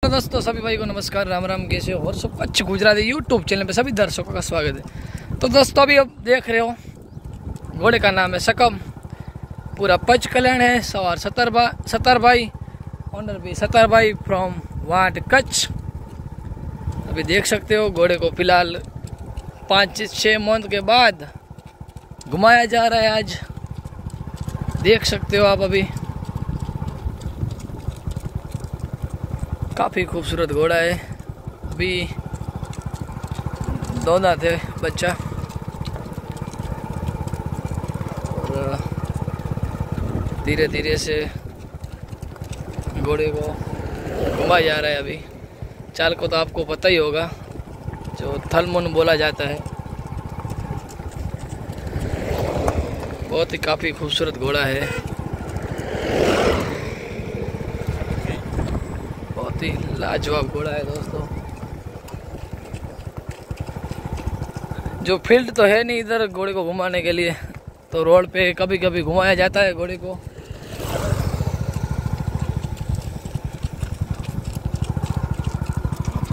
Hello दोस्तों, सभी भाई को नमस्कार, राम राम। कैसे हो? और सब कच्छ गुजराती यूट्यूब चैनल पे सभी दर्शकों का स्वागत है। तो दोस्तों अभी आप देख रहे हो घोड़े का नाम है सकम। पूरा पच कल्याण है। सवार सत्तर भाई, ऑनर भी सत्तर भाई फ्रॉम वाट कच्छ। अभी देख सकते हो घोड़े को फिलहाल 5-6 मंथ के बाद घुमाया जा रहा है। आज देख सकते हो आप, अभी काफ़ी खूबसूरत घोड़ा है। अभी दोना थे बच्चा और धीरे धीरे से घोड़े को घुमाया जा रहा है। अभी चाल को तो आपको पता ही होगा, जो थलमुन बोला जाता है। बहुत ही काफ़ी खूबसूरत घोड़ा है, बहुत ही लाजवाब घोड़ा है दोस्तों। जो फील्ड तो है नहीं इधर घोड़े को घुमाने के लिए, तो रोड पे कभी कभी घुमाया जाता है घोड़े को।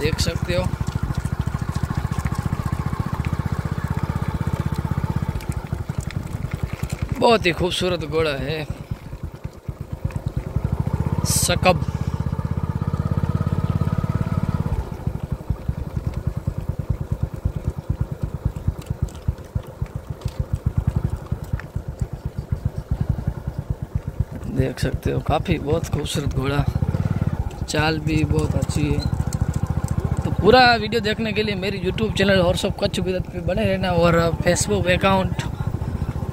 देख सकते हो बहुत ही खूबसूरत घोड़ा है सकम। देख सकते हो काफ़ी बहुत खूबसूरत घोड़ा, चाल भी बहुत अच्छी है। तो पूरा वीडियो देखने के लिए मेरी यूट्यूब चैनल और सब कच्छ गुजरात पे बने रहना, और फेसबुक अकाउंट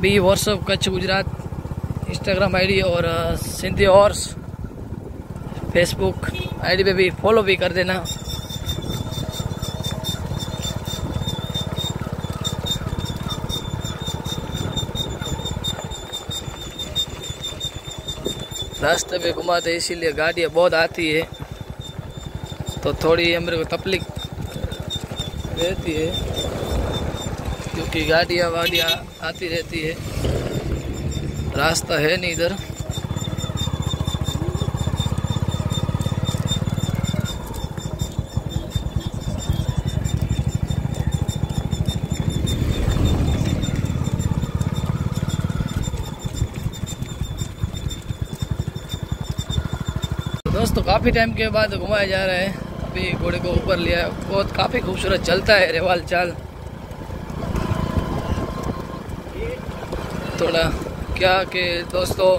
भी WhatsApp Kutch Gujarat, Instagram ID और सिंधी हॉर्स फेसबुक आईडी पे भी फॉलो भी कर देना। रास्ते पे घुमाते इसीलिए गाड़ियाँ बहुत आती है, तो थोड़ी मेरे को तकलीफ रहती है, क्योंकि गाड़ियाँ आती रहती है। रास्ता है नहीं इधर। दोस्तों काफ़ी टाइम के बाद घुमाया जा रहा है। अभी घोड़े को ऊपर लिया, बहुत काफ़ी खूबसूरत चलता है रेवाल चाल। थोड़ा क्या कि दोस्तों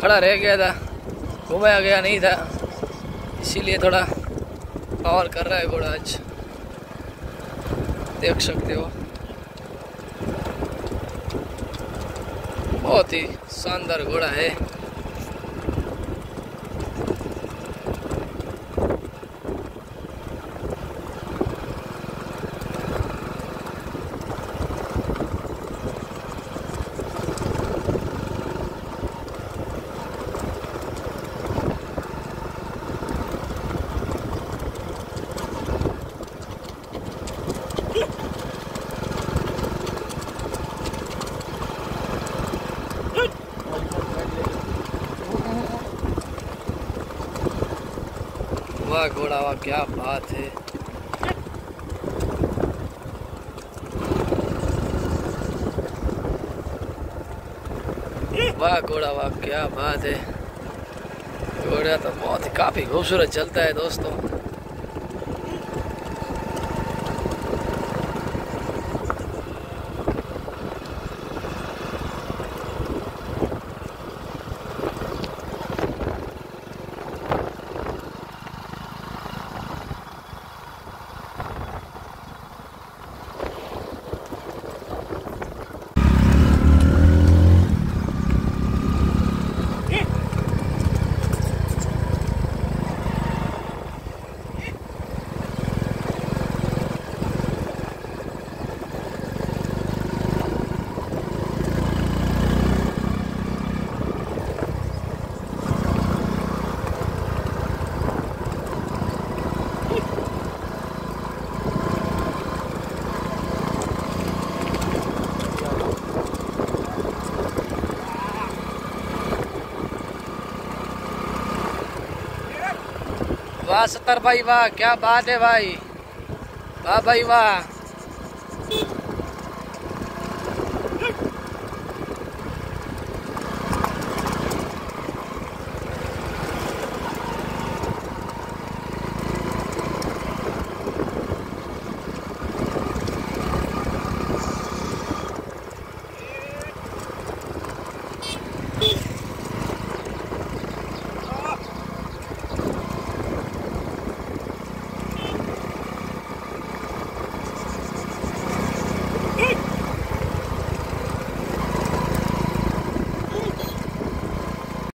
खड़ा रह गया था, घुमाया गया नहीं था, इसीलिए थोड़ा पावर कर रहा है घोड़ा आज। देख सकते हो बहुत ही शानदार घोड़ा है। वाह घोड़ा वाह, क्या बात है। वाह घोड़ा वाह, क्या बात है। घोड़ा तो बहुत ही काफ़ी खूबसूरत चलता है दोस्तों। वाह 70 भाई वाह, क्या बात है भाई, वाह भाई वाह।